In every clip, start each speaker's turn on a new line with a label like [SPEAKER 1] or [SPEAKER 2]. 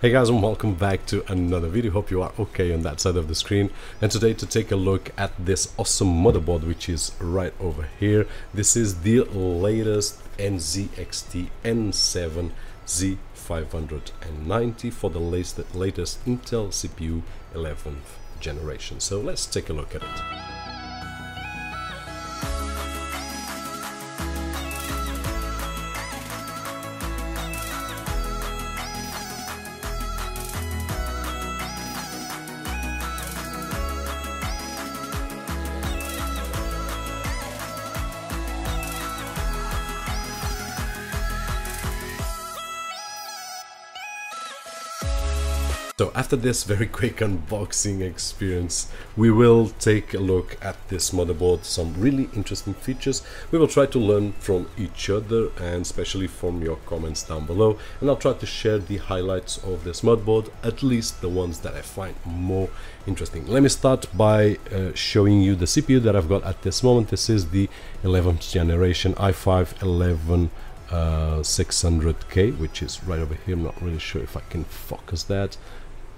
[SPEAKER 1] Hey guys, and welcome back to another video. Hope you are okay on that side of the screen. And today to take a look at this awesome motherboard, which is right over here. This is the latest NZXT N7 Z590 for the latest Intel CPU 11th generation. So let's take a look at it. So after this very quick unboxing experience, we will take a look at this motherboard, some really interesting features. We will try to learn from each other and especially from your comments down below. And I'll try to share the highlights of this motherboard, at least the ones that I find more interesting. Let me start by showing you the CPU that I've got at this moment. This is the 11th generation i5 11600K, which is right over here. I'm not really sure if I can focus that.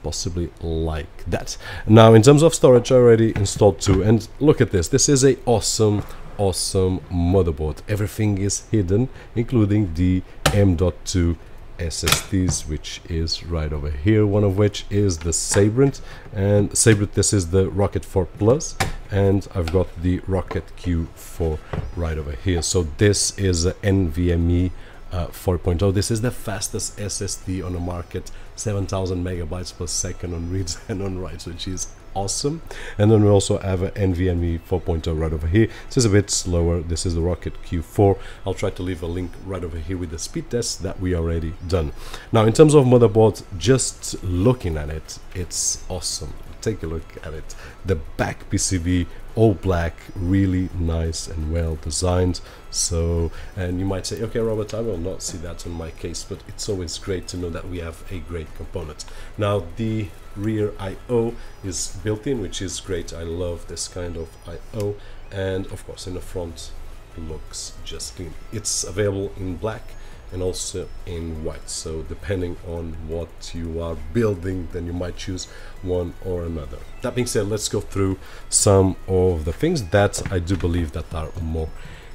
[SPEAKER 1] Possibly like that. Now in terms of storage, I already installed two, and look at this. This is a awesome motherboard. Everything is hidden, including the M.2 SSDs, which is right over here, one of which is the Sabrent, and this is the Rocket 4 Plus, and I've got the Rocket Q4 right over here. So this is a NVMe 4.0. This is the fastest SSD on the market, 7,000 megabytes per second on reads and on writes, which is awesome. And then we also have a NVMe 4.0 right over here. This is a bit slower. This is the Rocket Q4. I'll try to leave a link right over here with the speed test that we already done. Now in terms of motherboard, just looking at it, it's awesome. Take a look at it. The back PCB, all black, really nice and well designed. So, and you might say, okay Robert, I will not see that on my case, but it's always great to know that we have a great component. Now the rear I/O is built in, which is great. I love this kind of I/O, and of course in the front it looks just clean. It's available in black and also in white, so depending on what you are building, then you might choose one or another. That being said, let's go through some of the things that I do believe that are more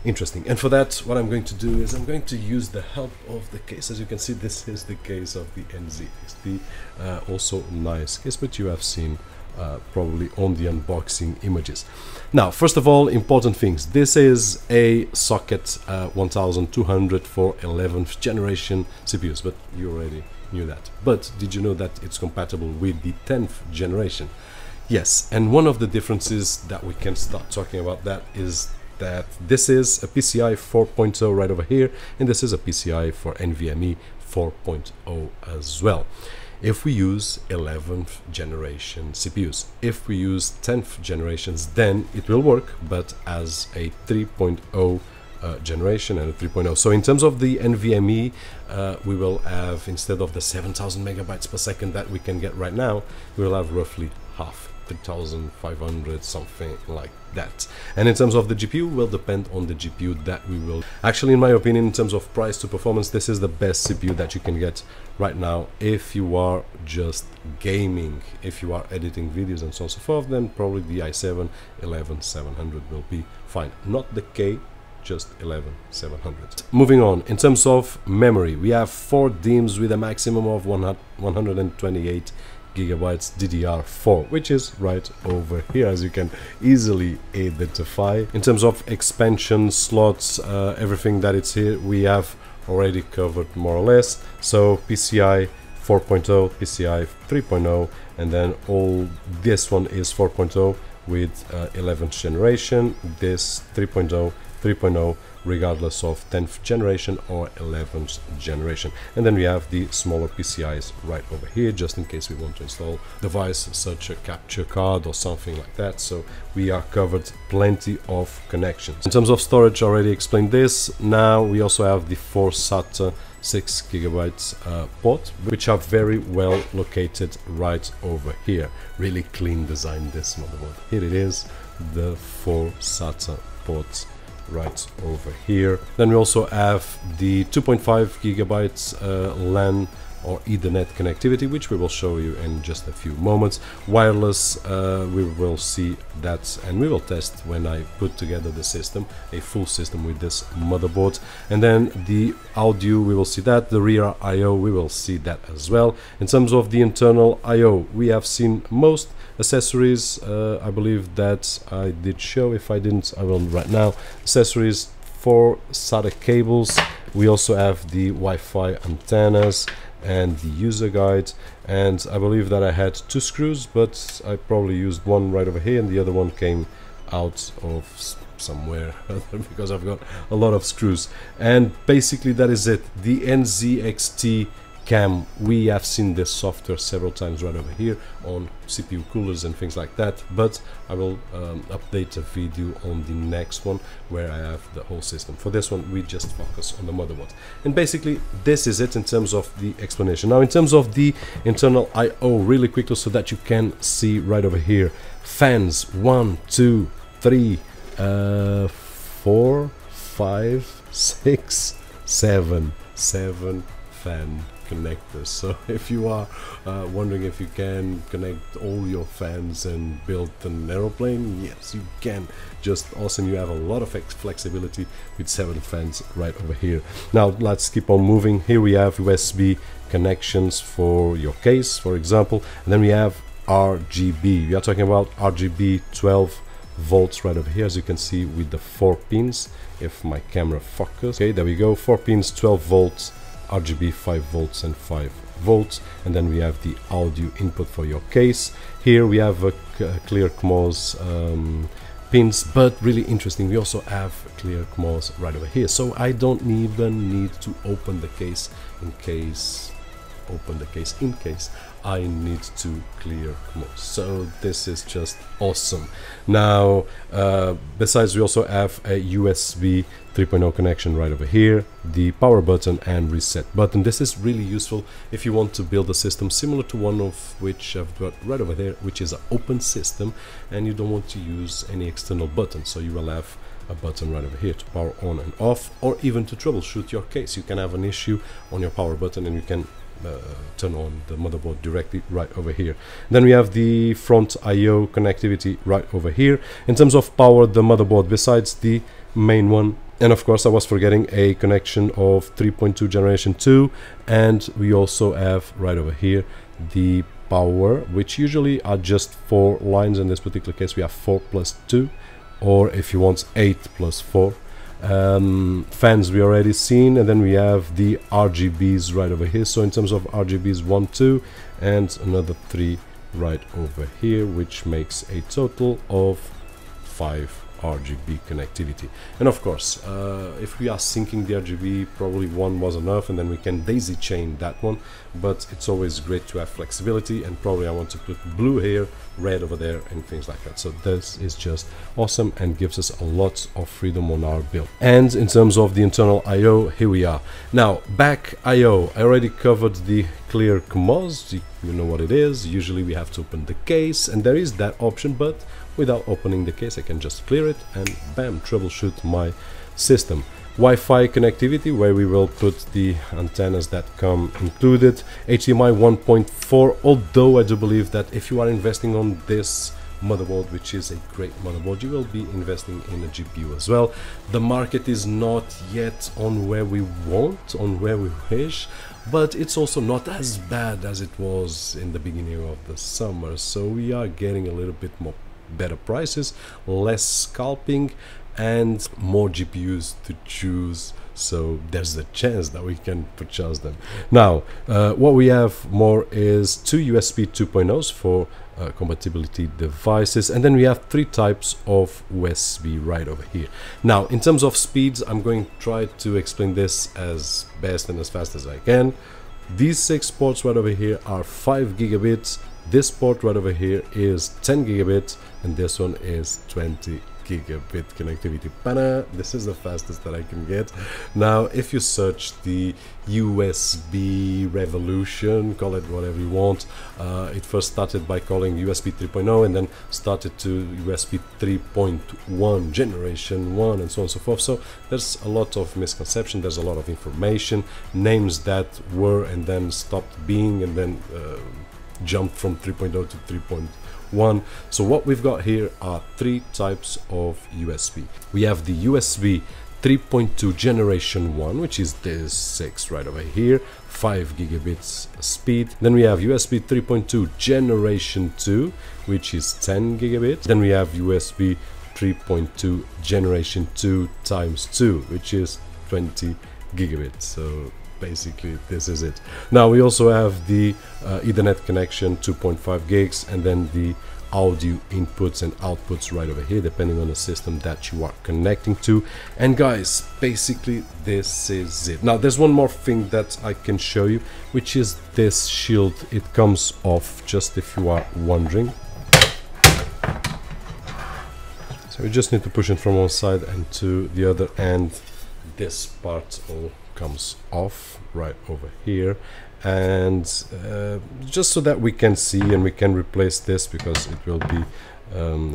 [SPEAKER 1] interesting. And for that, what I'm going to do is I'm going to use the help of the case. As you can see, this is the case of the NZXT, also nice case, but you have seen probably on the unboxing images. Now, first of all, important things. This is a socket 1200 for 11th generation CPUs, but you already knew that. But did you know that it's compatible with the 10th generation? Yes, and one of the differences that we can start talking about that is that this is a PCI 4.0 right over here, and this is a PCI for NVMe 4.0 as well. If we use 11th generation CPUs, if we use 10th generations, then it will work, but as a 3.0 generation and a 3.0. So in terms of the NVMe, we will have, instead of the 7,000 megabytes per second that we can get right now, we will have roughly half, 3,500, something like that. And in terms of the GPU, will depend on the GPU that we will. Actually, in my opinion, in terms of price to performance, this is the best CPU that you can get right now if you are just gaming. If you are editing videos and so on and so forth, then probably the i7 11700 will be fine. Not the K, just 11700. Moving on, in terms of memory, we have 4 DIMMs with a maximum of 128 gigabytes DDR4, which is right over here, as you can easily identify. In terms of expansion slots, everything that it's here we have already covered more or less. So PCI 4.0, PCI 3.0, and then all this one is 4.0 with 11th generation, this 3.0, 3.0, regardless of 10th generation or 11th generation. And then we have the smaller PCIs right over here, just in case we want to install a device such a capture card or something like that. So we are covered plenty of connections. In terms of storage, I already explained this. Now we also have the 4 SATA 6 gigabytes port, which are very well located right over here. Really clean design, this motherboard. Here it is, the 4 SATA ports right over here. Then we also have the 2.5 gigabytes LAN or Ethernet connectivity, which we will show you in just a few moments. Wireless, we will see that, and we will test when I put together the system, a full system with this motherboard. And then the audio, we will see that. The rear I/O, we will see that as well. In terms of the internal I/O, we have seen most accessories. I believe that I did show. If I didn't, I will right now. Accessories, 4 SATA cables. We also have the Wi-Fi antennas and the user guide, and I believe that I had 2 screws, but I probably used one right over here and the other one came out of somewhere because I've got a lot of screws. And basically that is it. The NZXT cam, we have seen this software several times right over here on CPU coolers and things like that, but I will update a video on the next one where I have the whole system. For this one we just focus on the motherboard, and basically this is it in terms of the explanation. Now in terms of the internal I/O, really quickly so that you can see right over here, fans 1 2 3 4 5 6 7 fan connectors. So if you are wondering if you can connect all your fans and build an aeroplane, yes you can. Just awesome. You have a lot of flexibility with 7 fans right over here. Now let's keep on moving. Here we have USB connections for your case, for example, and then we have RGB. We are talking about RGB 12 volts right over here, as you can see with the 4 pins. If my camera focus, okay, there we go, 4 pins, 12 volts, RGB 5 volts and 5 volts. And then we have the audio input for your case. Here we have a clear CMOS pins, but really interesting, we also have clear CMOS right over here, so I don't even need to open the case in case I need to clear CMOS. So this is just awesome. Now besides, we also have a USB 3.0 connection right over here, the power button and reset button. This is really useful if you want to build a system similar to one of which I've got right over there, which is an open system, and you don't want to use any external button, so you will have a button right over here to power on and off, or even to troubleshoot your case. You can have an issue on your power button and you can turn on the motherboard directly right over here. Then we have the front I/O connectivity right over here. In terms of power, the motherboard, besides the main one, and of course I was forgetting a connection of 3.2 generation 2, and we also have right over here the power, which usually are just 4 lines. In this particular case we have 4 plus 2, or if you want 8 plus 4. Fans we already seen, and then we have the RGBs right over here. So in terms of RGBs, 1 2 and another 3 right over here, which makes a total of 5 RGB connectivity. And of course, if we are syncing the RGB, probably 1 was enough, and then we can daisy chain that one, but it's always great to have flexibility, and probably I want to put blue here, red over there, and things like that. So this is just awesome and gives us a lot of freedom on our build. And in terms of the internal I/O, here we are. Now back I/O, I already covered the clear CMOS. You know what it is. Usually we have to open the case, and there is that option, but without opening the case I can just clear it and bam, troubleshoot my system. Wi-Fi connectivity, where we will put the antennas that come included. HDMI 1.4, although I do believe that if you are investing on this motherboard, which is a great motherboard, you will be investing in a GPU as well. The market is not yet on where we want, on where we wish, but it's also not as bad as it was in the beginning of the summer, so we are getting a little bit more better prices, less scalping, and more GPUs to choose, so there's the chance that we can purchase them. Now what we have more is 2 USB 2.0s for compatibility devices, and then we have 3 types of USB right over here. Now in terms of speeds, I'm going to try to explain this as best and as fast as I can. These 6 ports right over here are 5 gigabits. This port right over here is 10 gigabits, and this one is 20 gigabit connectivity. Pana, this is the fastest that I can get. Now, if you search the USB revolution, call it whatever you want, it first started by calling USB 3.0 and then started to USB 3.1 generation 1 and so on and so forth. So there's a lot of misconception, there's a lot of information, names that were and then stopped being and then jumped from 3.0 to 3.1. So what we've got here are three types of USB. We have the USB 3.2 generation 1, which is this 6 right over here, 5 gigabits speed. Then we have USB 3.2 generation 2, which is 10 gigabits. Then we have USB 3.2 generation 2 times 2, which is 20 gigabits. So basically this is it. Now we also have the Ethernet connection 2.5 gigs, and then the audio inputs and outputs right over here, depending on the system that you are connecting to. And guys, basically this is it. Now there's one more thing that I can show you, which is this shield. It comes off, just if you are wondering. So you just need to push it from one side and to the other, and this part all comes off right over here. And just so that we can see and we can replace this, because it will be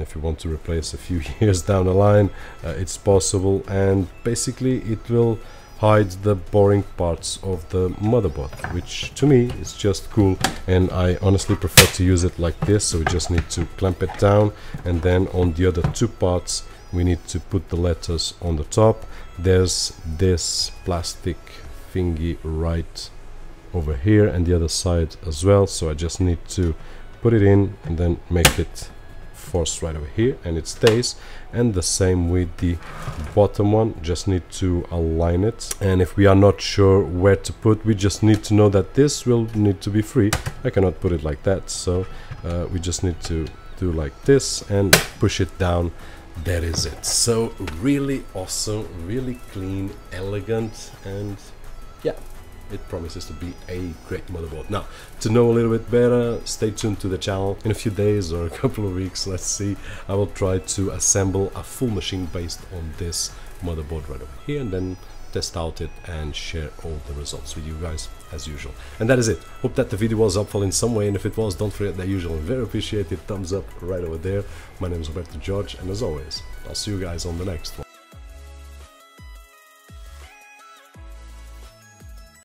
[SPEAKER 1] if you want to replace a few years down the line, it's possible. And basically it will hide the boring parts of the motherboard, which to me is just cool, and I honestly prefer to use it like this. So we just need to clamp it down, and then on the other two parts we need to put the letters on the top. There's this plastic thingy right over here and the other side as well, so I just need to put it in and then make it force right over here, and it stays. And the same with the bottom one, just need to align it. And if we are not sure where to put, we just need to know that this will need to be free. I cannot put it like that, so we just need to do like this and push it down. That is it. So really awesome, really clean, elegant, and yeah, it promises to be a great motherboard. Now, to know a little bit better, stay tuned to the channel. In a few days or a couple of weeks, let's see, I will try to assemble a full machine based on this motherboard right over here, and then test out it and share all the results with you guys as usual. And that is it. Hope that the video was helpful in some way, and if it was, don't forget that usual and very appreciated thumbs up right over there. My name is Roberto, and as always, I'll see you guys on the next one.